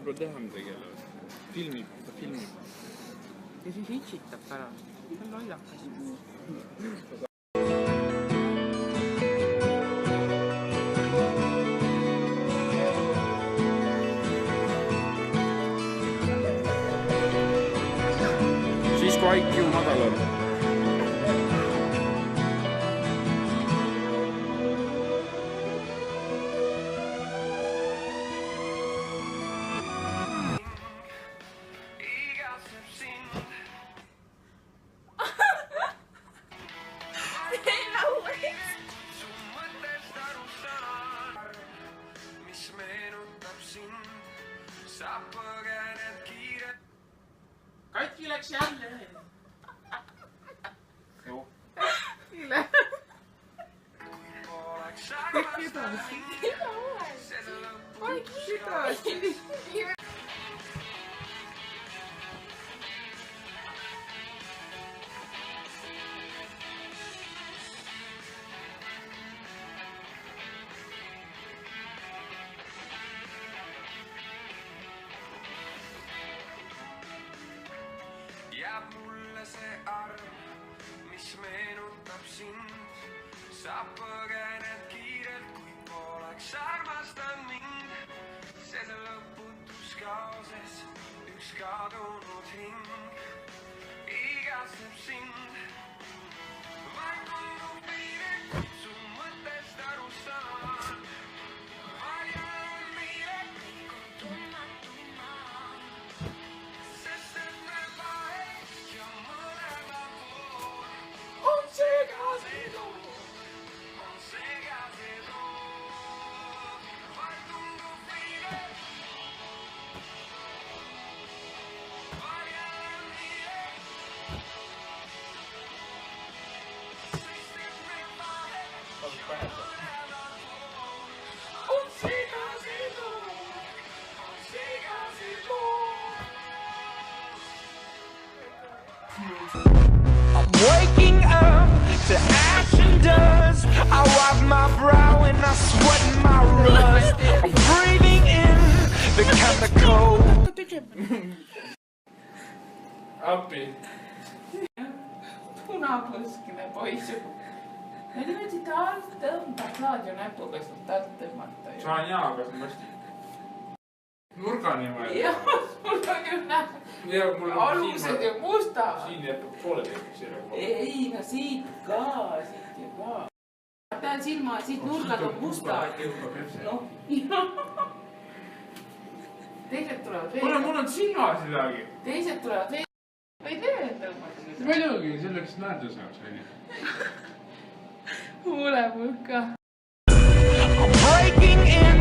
pole teha midagi jälle. Filmib, ta filmib. Ja siis itsitab pärast. See on lollakas. Siis kui IQ madal on. Katki läks jälle. Joo. Ile. Kõik edasi. Kõik edasi. Jääb mulle see arv, mis meenutab sind. Sa põgened kiirelt, kui poleks armastanud mind. See lõputus kaoses, üks kadunud hing igatseb sind. Vaid tundub piire, kuid su mõttest aru saan. Varjal on miire, kõik on tundmatu maan. Sest et me vahest ja mõlema pool on segasedoon. On segasedoon. Vaid tundub piire. Varjal on miire. Sest et me vahest ja mõlema pool on segasedoon. On segasedoon. I'm waking up to ash and dust. I wipe my brow and I sweat my rust. I'm breathing in the chemical. Appi. Punapõskine poiss. Ja niimoodi ta alt tõmbab, saad ju näpuga sealt alt tõmmata ju. Saan jaa, aga see on hästi nurgani vaja. Jah, mul on ju näha. Ja mul on Alused ju musta. Siin jääb pooled siia. Ei, no siit ka, siit ju ka. Ta on silma, siit nurgad on mustad. Noh, teised tulevad Kuule, veel. mul on silmas midagi. Teised tulevad veel. Võid veel tõmmata. Muidugi, selleks näeda saaks, onju. Huulepulka. I'm breaking in,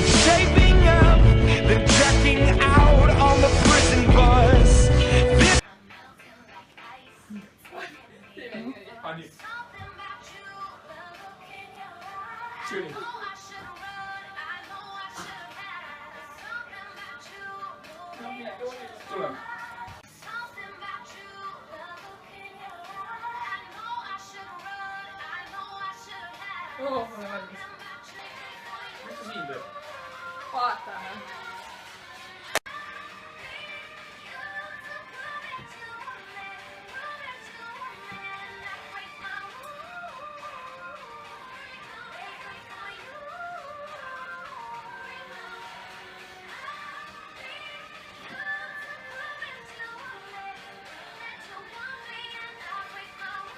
shaping up, then checking out on the prison bus. Ani. Tuli. Tuleme. Oo, mulle valmis. Mis sa siin teed? Vaatame.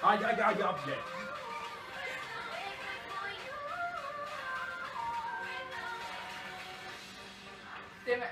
Ai. Teeme